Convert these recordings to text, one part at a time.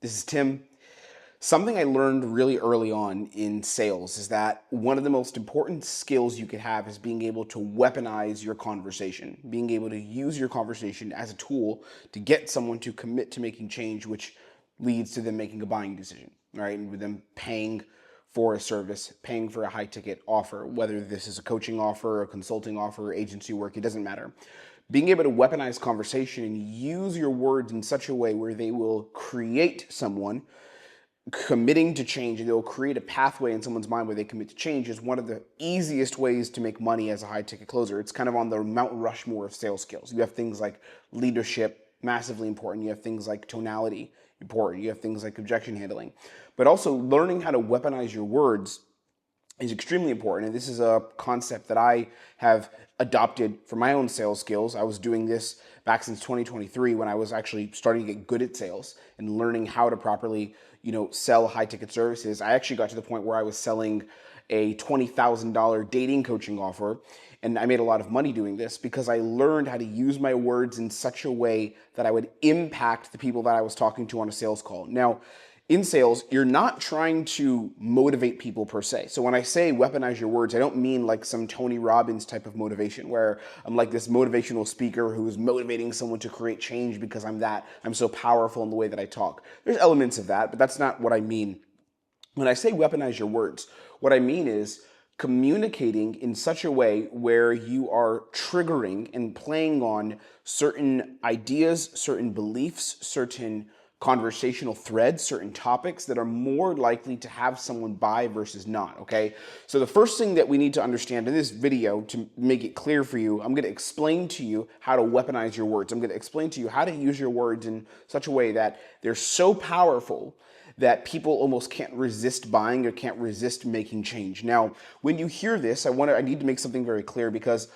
This is Tim. Something I learned really early on in sales is that one of the most important skills you can have is being able to weaponize your conversation, being able to use your conversation as a tool to get someone to commit to making change, which leads to them making a buying decision, right? And with them paying for a service, paying for a high ticket offer, whether this is a coaching offer, a consulting offer, agency work, it doesn't matter. Being able to weaponize conversation and use your words in such a way where they will create someone committing to change, and they'll create a pathway in someone's mind where they commit to change, is one of the easiest ways to make money as a high ticket closer. It's kind of on the Mount Rushmore of sales skills. You have things like leadership, massively important. You have things like tonality, important. You have things like objection handling. But also learning how to weaponize your words is extremely important. And this is a concept that I have adopted for my own sales skills. I was doing this back since 2023 when I was actually starting to get good at sales and learning how to properly, sell high ticket services. I actually got to the point where I was selling a $20,000 dating coaching offer. And I made a lot of money doing this because I learned how to use my words in such a way that I would impact the people that I was talking to on a sales call. Now, in sales, you're not trying to motivate people per se. So when I say weaponize your words, I don't mean like some Tony Robbins type of motivation where I'm like this motivational speaker who is motivating someone to create change because I'm so powerful in the way that I talk. There's elements of that, but that's not what I mean. When I say weaponize your words, what I mean is communicating in such a way where you are triggering and playing on certain ideas, certain beliefs, certain conversational threads, certain topics that are more likely to have someone buy versus not, okay? So the first thing that we need to understand in this video, to make it clear for you, I'm gonna explain to you how to weaponize your words. I'm gonna explain to you how to use your words in such a way that they're so powerful that people almost can't resist buying or can't resist making change. Now, when you hear this, I need to make something very clear, because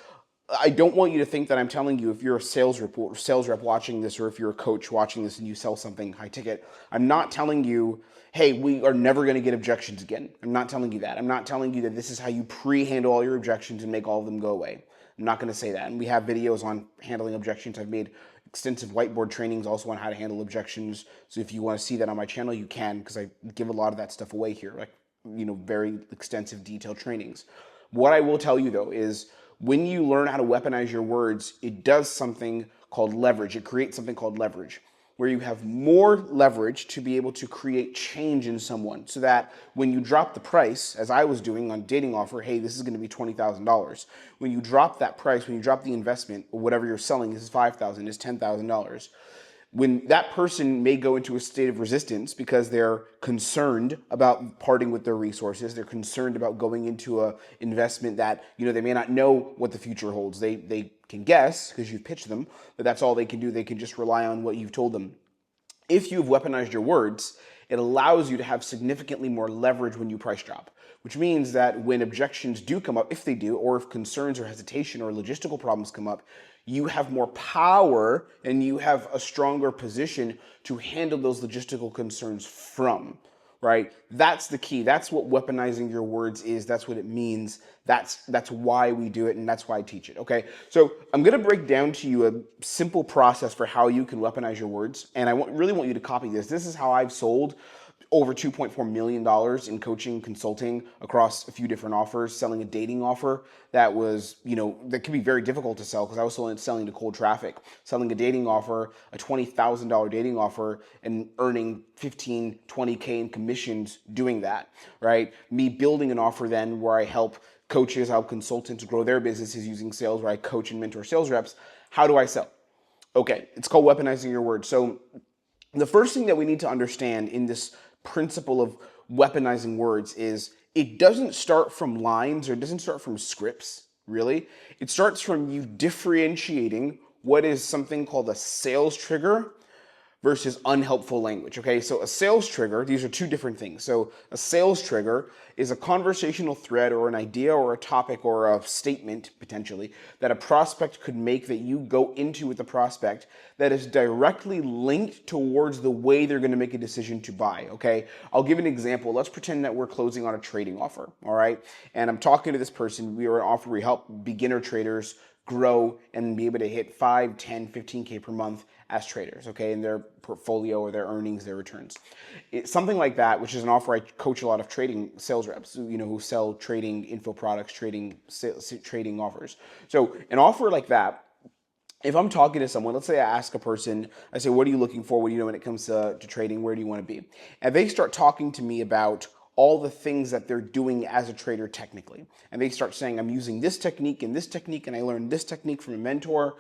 I don't want you to think that I'm telling you, if you're a sales rep watching this, or if you're a coach watching this and you sell something high ticket, I'm not telling you, hey, we are never going to get objections again. I'm not telling you that. I'm not telling you that this is how you pre-handle all your objections and make all of them go away. I'm not going to say that. And we have videos on handling objections. I've made extensive whiteboard trainings also on how to handle objections. So if you want to see that on my channel, you can, because I give a lot of that stuff away here, like, very extensive detailed trainings. What I will tell you though is, when you learn how to weaponize your words, it does something called leverage. It creates something called leverage, where you have more leverage to be able to create change in someone, so that when you drop the price, as I was doing on dating offer, hey, this is going to be $20,000. When you drop that price, when you drop the investment, or whatever you're selling, this is $5,000, this is $10,000. When that person may go into a state of resistance because they're concerned about parting with their resources, they're concerned about going into an investment that, they may not know what the future holds. They can guess because you've pitched them, but that's all they can do. They can just rely on what you've told them. If you've weaponized your words, it allows you to have significantly more leverage when you price drop, which means that when objections do come up, if they do, or if concerns or hesitation or logistical problems come up, you have more power and you have a stronger position to handle those logistical concerns from, right? That's the key. That's what weaponizing your words is. That's what it means. That's why we do it, and that's why I teach it, okay? So I'm gonna break down to you a simple process for how you can weaponize your words, and I really want you to copy this. This is how I've sold over $2.4 million in coaching, consulting across a few different offers, selling a dating offer that was, that could be very difficult to sell because I was selling to cold traffic, selling a dating offer, a $20,000 dating offer, and earning 15, 20K in commissions doing that, right? Me building an offer then where I help coaches, I help consultants grow their businesses using sales, where I coach and mentor sales reps. How do I sell? Okay, it's called weaponizing your words. So the first thing that we need to understand in this principle of weaponizing words is, it doesn't start from lines, or it doesn't start from scripts, really. It starts from you differentiating what is something called a sales trigger versus unhelpful language, okay? So a sales trigger, these are two different things. So a sales trigger is a conversational thread or an idea or a topic or a statement, potentially, that a prospect could make that you go into with the prospect that is directly linked towards the way they're gonna make a decision to buy, okay? I'll give an example. Let's pretend that we're closing on a trading offer, all right? And I'm talking to this person. We are an offer where we help beginner traders grow and be able to hit 5, 10, 15K per month as traders, okay, in their portfolio or their earnings, their returns. Something like that, which is an offer I coach a lot of trading sales reps, who sell trading info products, trading offers. So an offer like that, if I'm talking to someone, let's say I ask a person, I say, what are you looking for? What do you know when it comes to trading? Where do you want to be? And they start talking to me about all the things that they're doing as a trader technically. And they start saying, I'm using this technique, and I learned this technique from a mentor.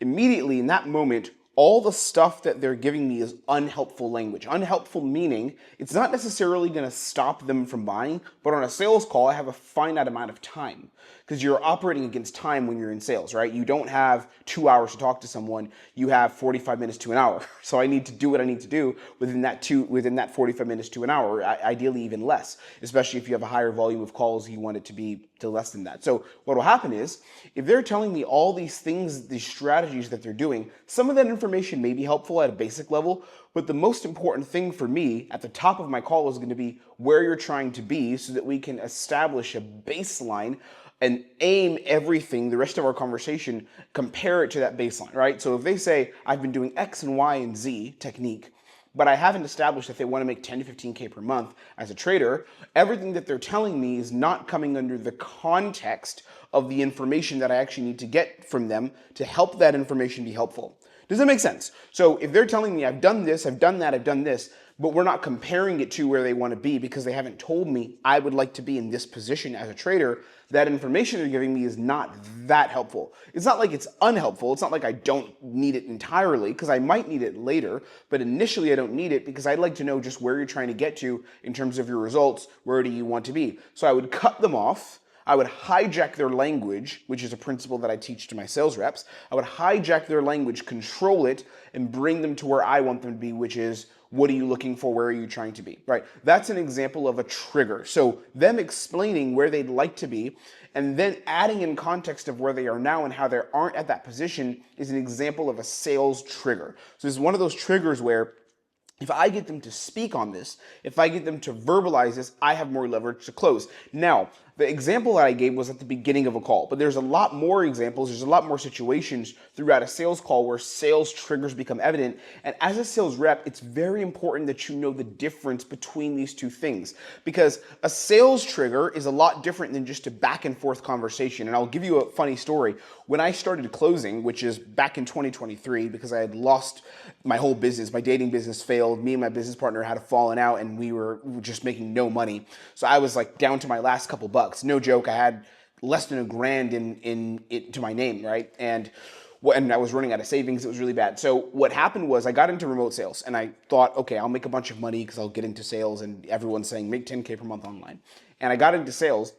Immediately in that moment, all the stuff that they're giving me is unhelpful language. Unhelpful meaning it's not necessarily going to stop them from buying, but on a sales call, I have a finite amount of time because you're operating against time when you're in sales, right? You don't have 2 hours to talk to someone. You have 45 minutes to an hour. So I need to do what I need to do within that 45 minutes to an hour, ideally even less, especially if you have a higher volume of calls, you want it to be to less than that. So what will happen is if they're telling me all these things, these strategies that they're doing, some of that information may be helpful at a basic level, but the most important thing for me at the top of my call is going to be where you're trying to be so that we can establish a baseline and aim everything, the rest of our conversation, compare it to that baseline, right? So if they say, I've been doing X and Y and Z technique, but I haven't established if they want to make 10 to 15K per month as a trader, everything that they're telling me is not coming under the context of the information that I actually need to get from them to help that information be helpful. Does that make sense? So if they're telling me I've done this, I've done that, I've done this, but we're not comparing it to where they want to be because they haven't told me I would like to be in this position as a trader, that information they're giving me is not that helpful. It's not like it's unhelpful. It's not like I don't need it entirely because I might need it later, but initially I don't need it because I'd like to know just where you're trying to get to in terms of your results. Where do you want to be? So I would cut them off. I would hijack their language, which is a principle that I teach to my sales reps. I would hijack their language, control it, and bring them to where I want them to be, which is, what are you looking for? Where are you trying to be, right? That's an example of a trigger. So them explaining where they'd like to be and then adding in context of where they are now and how they aren't at that position is an example of a sales trigger. So this is one of those triggers where if I get them to speak on this, if I get them to verbalize this, I have more leverage to close. Now, the example that I gave was at the beginning of a call, but there's a lot more examples, there's a lot more situations throughout a sales call where sales triggers become evident. And as a sales rep, it's very important that you know the difference between these two things because a sales trigger is a lot different than just a back and forth conversation. And I'll give you a funny story. When I started closing, which is back in 2023, because I had lost my whole business, my dating business failed, me and my business partner had a falling out and we were just making no money. So I was like down to my last couple bucks. No joke, I had less than $1,000 in it to my name, right? And I was running out of savings. It was really bad. So what happened was I got into remote sales and I thought, okay, I'll make a bunch of money because I'll get into sales and everyone's saying make 10K per month online. And I got into sales.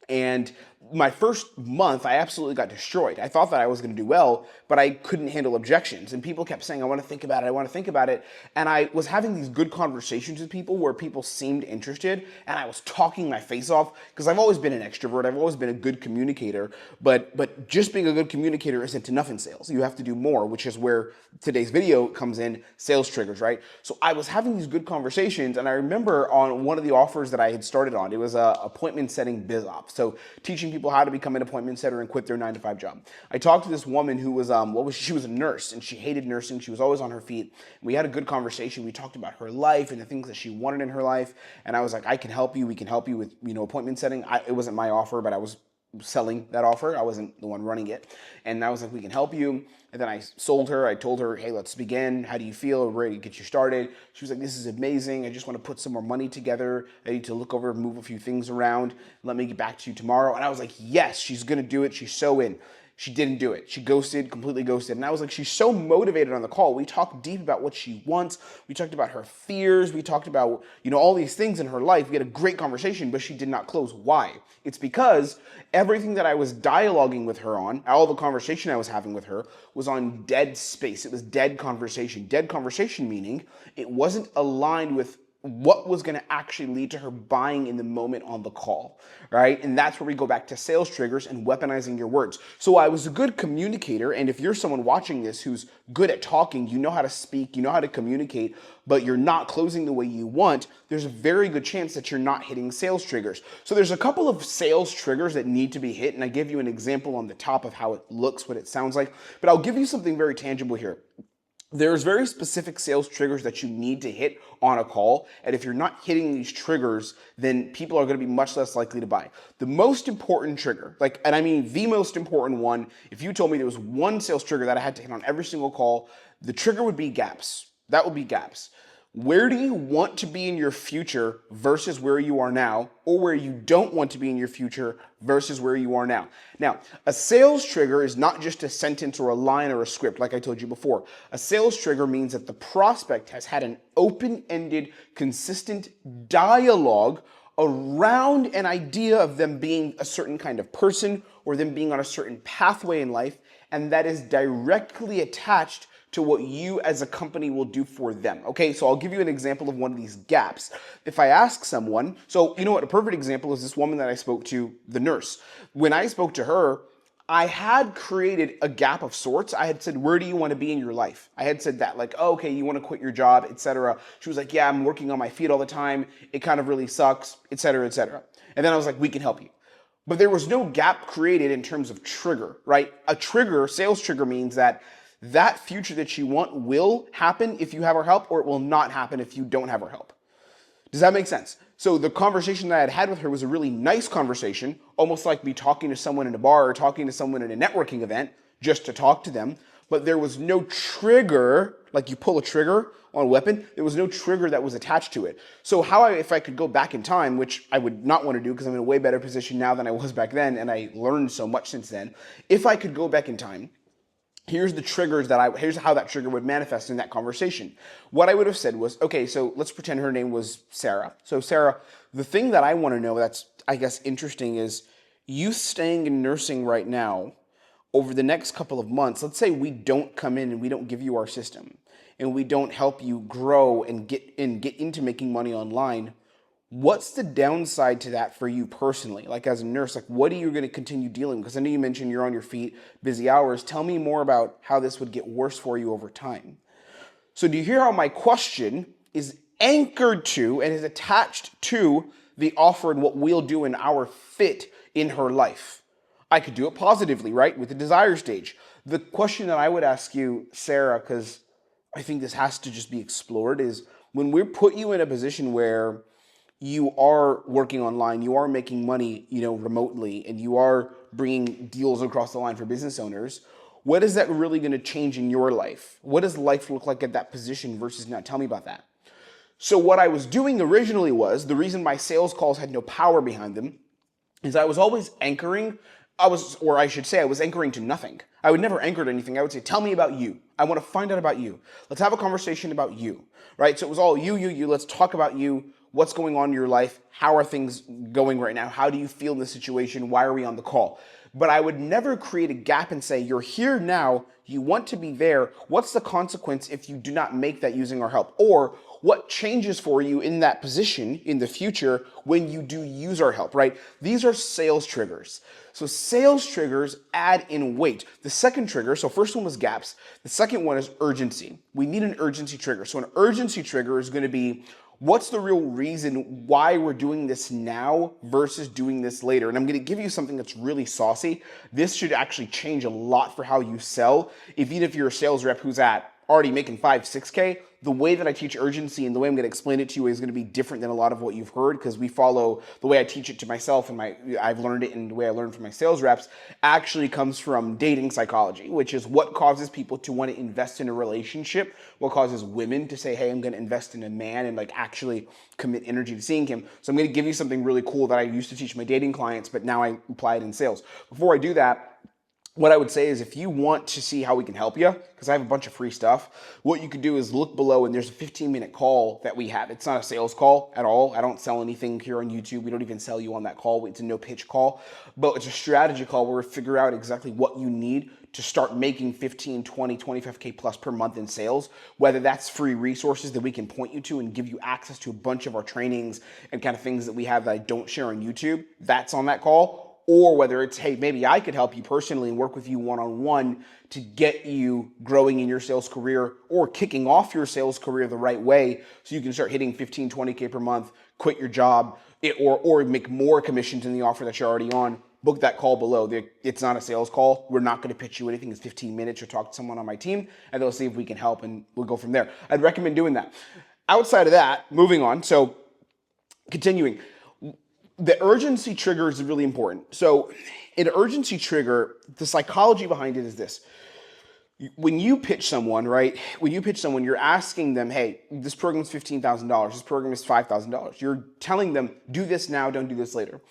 And my first month, I absolutely got destroyed. I thought that I was going to do well, but I couldn't handle objections. And people kept saying, I want to think about it. I want to think about it. And I was having these good conversations with people where people seemed interested. And I was talking my face off because I've always been an extrovert. I've always been a good communicator. But just being a good communicator isn't enough in sales. You have to do more, which is where today's video comes in, sales triggers, right? So I was having these good conversations. And I remember on one of the offers that I had started on, it was a appointment setting biz ops. So teaching people how to become an appointment setter and quit their 9-to-5 job. I talked to this woman who was, she was a nurse and she hated nursing. She was always on her feet. We had a good conversation. We talked about her life and the things that she wanted in her life. And I was like, I can help you. We can help you with, appointment setting. It wasn't my offer, but I was selling that offer. I wasn't the one running it. And I was like, we can help you. And then I sold her. I told her, hey, let's begin. How do you feel? We're ready to get you started. She was like, this is amazing. I just want to put some more money together. I need to look over, move a few things around. Let me get back to you tomorrow. And I was like, yes, she's going to do it. She's so in. She didn't do it. She ghosted, completely ghosted. And I was like, she's so motivated on the call. We talked deep about what she wants. We talked about her fears. We talked about, all these things in her life. We had a great conversation, but she did not close. Why? It's because everything that I was dialoguing with her on, all the conversation I was having with her was on dead space. It was dead conversation. Dead conversation meaning it wasn't aligned with what was going to actually lead to her buying in the moment on the call, right? And that's where we go back to sales triggers and weaponizing your words. So I was a good communicator, and if you're someone watching this who's good at talking, you know how to speak, you know how to communicate, but you're not closing the way you want, there's a very good chance that you're not hitting sales triggers. So there's a couple of sales triggers that need to be hit, and I give you an example on the top of how it looks, what it sounds like, but I'll give you something very tangible here. there's very specific sales triggers that you need to hit on a call. And if you're not hitting these triggers, then people are going to be much less likely to buy. The most important trigger, and I mean the most important one, if you told me there was one sales trigger that I had to hit on every single call, the trigger would be gaps. That would be gaps. Where do you want to be in your future versus where you are now, or where you don't want to be in your future versus where you are now? Now, a sales trigger is not just a sentence or a line or a script, like I told you before. A sales trigger means that the prospect has had an open-ended, consistent dialogue around an idea of them being a certain kind of person or them being on a certain pathway in life, and that is directly attached to what you as a company will do for them. Okay, so I'll give you an example of one of these gaps. If I ask someone, so you know what, a perfect example is this woman that I spoke to, the nurse. When I spoke to her, I had created a gap of sorts. I had said, where do you want to be in your life? I had said that, like, oh, okay, you want to quit your job, etc. She was like, yeah, I'm working on my feet all the time. It kind of really sucks, etc., etc. And then I was like, we can help you. But there was no gap created in terms of trigger, right? A trigger, sales trigger, means that future that you want will happen if you have our help, or it will not happen if you don't have our help. Does that make sense? So the conversation that I had had with her was a really nice conversation, almost like me talking to someone in a bar or talking to someone in a networking event just to talk to them. But there was no trigger, like you pull a trigger on a weapon, there was no trigger that was attached to it. So if I could go back in time, which I would not want to do because I'm in a way better position now than I was back then, and I learned so much since then. If I could go back in time, here's the triggers here's how that trigger would manifest in that conversation. What I would have said was, okay, so let's pretend her name was Sarah. So Sarah, the thing that I want to know that's, I guess, interesting is you staying in nursing right now over the next couple of months. Let's say we don't come in and we don't give you our system and we don't help you grow and get into making money online. What's the downside to that for you personally? Like as a nurse, like what are you going to continue dealing with? Because I know you mentioned you're on your feet, busy hours. Tell me more about how this would get worse for you over time. So do you hear how my question is anchored to and is attached to the offer and what we'll do in our fit in her life? I could do it positively, right? With the desire stage. The question that I would ask you, Sarah, because I think this has to just be explored, is when we put you in a position where you are working online, you are making money, remotely, and you are bringing deals across the line for business owners, what is that really going to change in your life? What does life look like at that position versus now? Tell me about that. So what I was doing originally was, the reason my sales calls had no power behind them, is I was always anchoring, I was anchoring to nothing. I would never anchor to anything. I would say, tell me about you. I want to find out about you. Let's have a conversation about you, right? So it was all you. Let's talk about you. What's going on in your life? How are things going right now? How do you feel in the situation? Why are we on the call? But I would never create a gap and say, you're here now, you want to be there. What's the consequence if you do not make that using our help? Or what changes for you in that position in the future when you do use our help, right? These are sales triggers. So sales triggers add in weight. The second trigger, so first one was gaps. The second one is urgency. We need an urgency trigger. So an urgency trigger is going to be, what's the real reason why we're doing this now versus doing this later? And I'm going to give you something that's really saucy. This should actually change a lot for how you sell. Even if you're a sales rep who's already making 5, 6K, the way that I teach urgency and the way I'm going to explain it to you is going to be different than a lot of what you've heard, because we follow the way I teach it to myself and I've learned it, and the way I learned from my sales reps actually comes from dating psychology, which is what causes people to want to invest in a relationship, what causes women to say, hey, I'm going to invest in a man and actually commit energy to seeing him. So I'm going to give you something really cool that I used to teach my dating clients, but now I apply it in sales. Before I do that, what I would say is, if you want to see how we can help you, because I have a bunch of free stuff, what you could do is look below, and there's a 15-minute call that we have. It's not a sales call at all. I don't sell anything here on YouTube. We don't even sell you on that call. It's a no-pitch call, but it's a strategy call where we figure out exactly what you need to start making 15, 20, 25K plus per month in sales, whether that's free resources that we can point you to and give you access to a bunch of our trainings and kind of things that we have that I don't share on YouTube. That's on that call. Or whether it's, hey, maybe I could help you personally and work with you one-on-one to get you growing in your sales career or kicking off your sales career the right way so you can start hitting 15, 20K per month, quit your job, or make more commissions in the offer that you're already on. book that call below. It's not a sales call. We're not going to pitch you anything. It's 15 minutes or talk to someone on my team, and they'll see if we can help, and we'll go from there. I'd recommend doing that. Outside of that, moving on. So continuing, the urgency trigger is really important. So an urgency trigger, the psychology behind it is this. When you pitch someone, right? When you pitch someone, you're asking them, hey, this program is $15,000. This program is $5,000. You're telling them, do this now, don't do this later.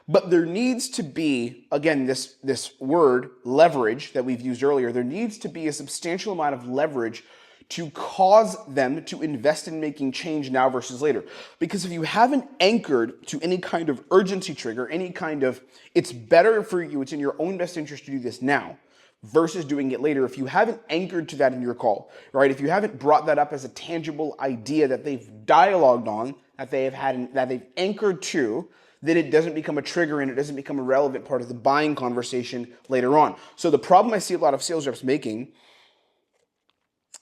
But there needs to be, again, this word, leverage, that we've used earlier. There needs to be a substantial amount of leverage to cause them to invest in making change now versus later. Because if you haven't anchored to any kind of urgency trigger, any kind of, it's better for you, it's in your own best interest to do this now versus doing it later. If you haven't anchored to that in your call, right? If you haven't brought that up as a tangible idea that they've dialogued on, that they have had, that they've anchored to, then it doesn't become a trigger and it doesn't become a relevant part of the buying conversation later on. So the problem I see a lot of sales reps making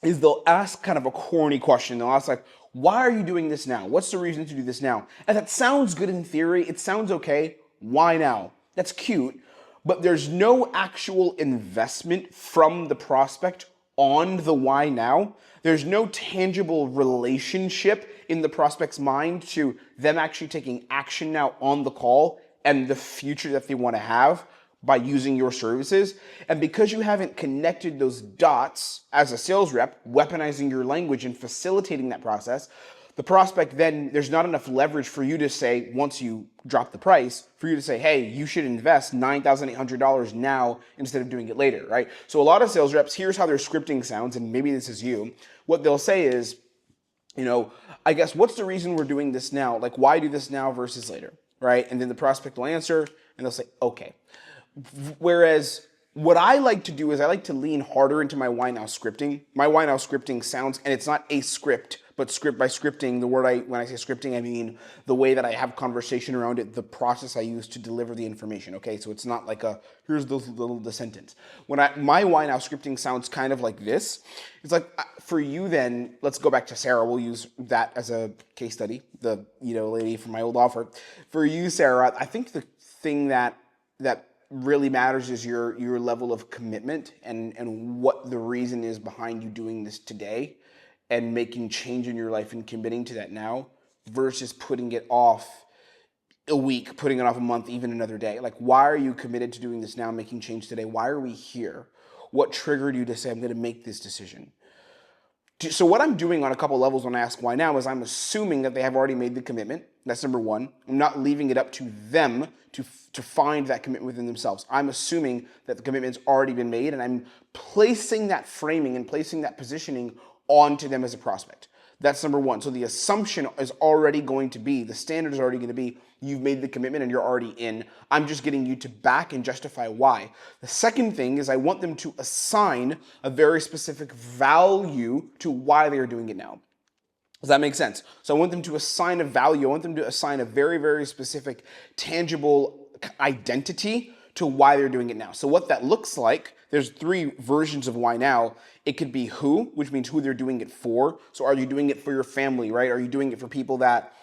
is they'll ask kind of a corny question. They'll ask like, why are you doing this now? What's the reason to do this now? And that sounds good in theory. It sounds okay. Why now? That's cute. But there's no actual investment from the prospect on the why now. There's no tangible relationship in the prospect's mind to them actually taking action now on the call and the future that they want to have by using your services. And because you haven't connected those dots as a sales rep, weaponizing your language and facilitating that process, the prospect then, there's not enough leverage for you to say, once you drop the price, for you to say, hey, you should invest $9,800 now instead of doing it later, right? So a lot of sales reps, here's how their scripting sounds, and maybe this is you. What they'll say is, you know, I guess, what's the reason we're doing this now? Like, why do this now versus later, right? And then the prospect will answer, and they'll say, okay. Whereas what I like to do is I like to lean harder into my why now scripting. My why now scripting sounds, and it's not a script, but script by scripting, the word when I say scripting, I mean the way that I have conversation around it, the process I use to deliver the information, okay? So it's not like here's the sentence. My why now scripting sounds kind of like this. It's like, for you then, let's go back to Sarah. We'll use that as a case study, the lady from my old offer. For you, Sarah, I think the thing that really matters is your level of commitment and what the reason is behind you doing this today and making change in your life and committing to that now versus putting it off a week, putting it off a month, even another day. Like, why are you committed to doing this now, making change today? Why are we here? What triggered you to say, I'm going to make this decision? So what I'm doing on a couple levels when I ask why now is I'm assuming that they have already made the commitment. That's number one. I'm not leaving it up to them to find that commitment within themselves. I'm assuming that the commitment's already been made, and I'm placing that framing and placing that positioning onto them as a prospect. That's number one. So the assumption is already going to be, the standard is already going to be, you've made the commitment and you're already in. I'm just getting you to back and justify why. The second thing is I want them to assign a very specific value to why they are doing it now. Does that make sense? So I want them to assign a value. I want them to assign a very, very specific, tangible identity to why they're doing it now. So what that looks like, there's three versions of why now. It could be who, which means who they're doing it for. So are you doing it for your family, right? Are you doing it for people that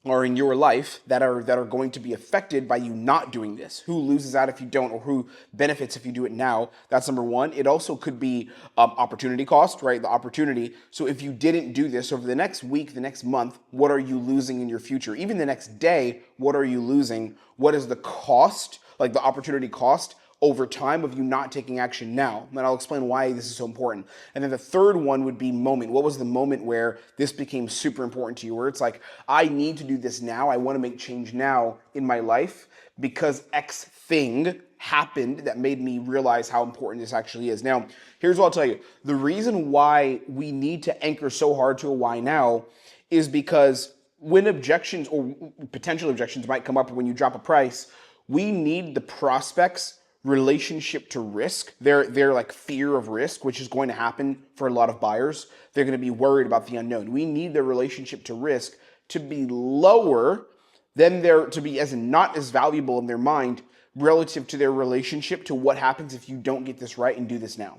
are in your life that are going to be affected by you not doing this? Who loses out if you don't, or who benefits if you do it now? That's number one. It also could be opportunity cost, right? The opportunity. So if you didn't do this over the next week, the next month, what are you losing in your future? Even the next day, what are you losing? What is the cost, like the opportunity cost over time of you not taking action now? And I'll explain why this is so important. And then the third one would be moment. What was the moment where this became super important to you, where it's like, I need to do this now. I want to make change now in my life because X thing happened that made me realize how important this actually is. Now, here's what I'll tell you. The reason why we need to anchor so hard to a why now is because when objections or potential objections might come up when you drop a price, we need the prospect's relationship to risk, their like fear of risk, which is going to happen for a lot of buyers. They're going to be worried about the unknown. We need their relationship to risk to be lower than to be as not as valuable in their mind relative to their relationship to what happens if you don't get this right and do this now.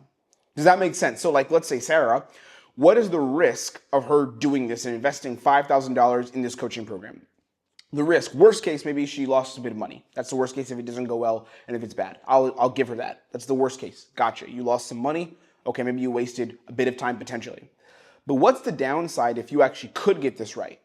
Does that make sense? So like, let's say Sarah, what is the risk of her doing this and investing $5,000 in this coaching program? The risk, worst case, maybe she lost a bit of money. That's the worst case if it doesn't go well and if it's bad. I'll give her that. That's the worst case. Gotcha. You lost some money. Okay, maybe you wasted a bit of time potentially. But what's the downside if you actually could get this right?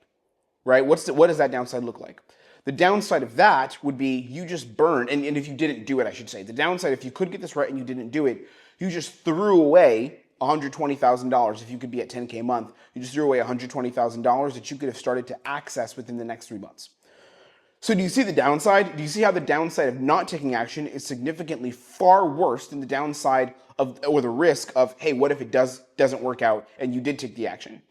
Right? What does that downside look like? The downside of that would be you just burned, and if you didn't do it, I should say. The downside, if you could get this right and you didn't do it, you just threw away $120,000. If you could be at 10K a month, you just threw away $120,000 that you could have started to access within the next 3 months. So do you see the downside? Do you see how the downside of not taking action is significantly far worse than the downside of, or the risk of, hey, what if it doesn't work out and you did take the action?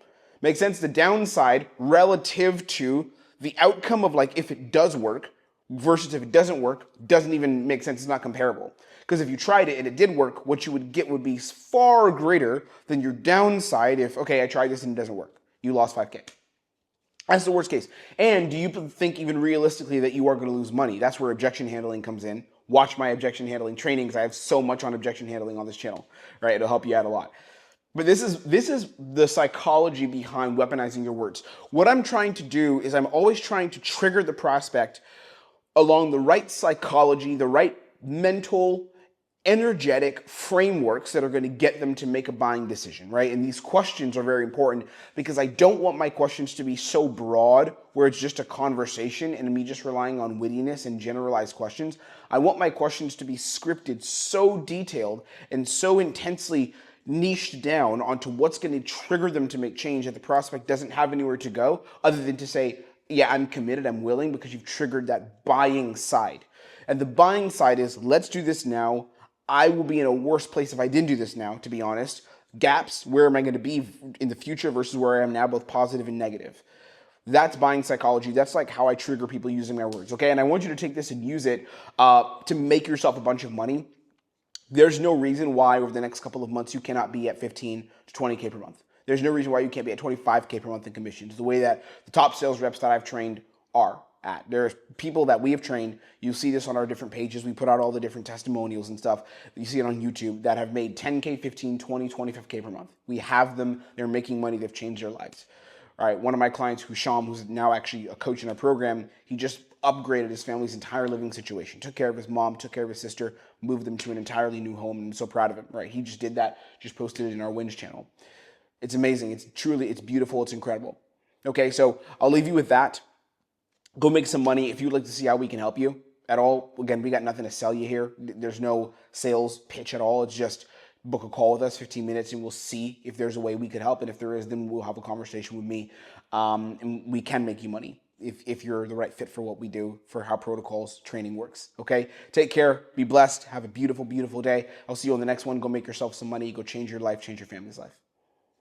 Makes sense? The downside relative to the outcome of like if it does work versus if it doesn't work doesn't even make sense. It's not comparable. Because if you tried it and it did work, what you would get would be far greater than your downside if, okay, I tried this and it doesn't work. You lost 5K. That's the worst case. And do you think even realistically that you are going to lose money? That's where objection handling comes in. Watch my objection handling training because I have so much on objection handling on this channel, right? It'll help you out a lot. But this is the psychology behind weaponizing your words. What I'm trying to do is I'm always trying to trigger the prospect along the right psychology, the right mental, energetic frameworks that are going to get them to make a buying decision, right? And these questions are very important because I don't want my questions to be so broad where it's just a conversation and me just relying on wittiness and generalized questions. I want my questions to be scripted so detailed and so intensely niched down onto what's going to trigger them to make change that the prospect doesn't have anywhere to go other than to say, yeah, I'm committed, I'm willing, because you've triggered that buying side. And the buying side is, let's do this now. I will be in a worse place if I didn't do this now, to be honest. Gaps, where am I going to be in the future versus where I am now, both positive and negative. That's buying psychology. That's like how I trigger people using my words, okay? And I want you to take this and use it to make yourself a bunch of money. There's no reason why over the next couple of months you cannot be at 15 to 20K per month. There's no reason why you can't be at 25K per month in commissions, the way that the top sales reps that I've trained are at. There's people that we have trained, you see this on our different pages, we put out all the different testimonials and stuff, you see it on YouTube, that have made 10K, 15, 20, 25K per month. We have them, they're making money, they've changed their lives. All right, one of my clients, Husham, who's now actually a coach in our program, he just upgraded his family's entire living situation, took care of his mom, took care of his sister, moved them to an entirely new home, and I'm so proud of him, right? He just did that, just posted it in our wins channel. It's amazing, it's beautiful, it's incredible. Okay, so I'll leave you with that. Go make some money. If you'd like to see how we can help you at all, again, we got nothing to sell you here. There's no sales pitch at all. It's just book a call with us, 15 minutes, and we'll see if there's a way we could help. And if there is, then we'll have a conversation with me. And we can make you money if you're the right fit for what we do, for how protocols training works. Okay? Take care. Be blessed. Have a beautiful, beautiful day. I'll see you on the next one. Go make yourself some money. Go change your life, change your family's life.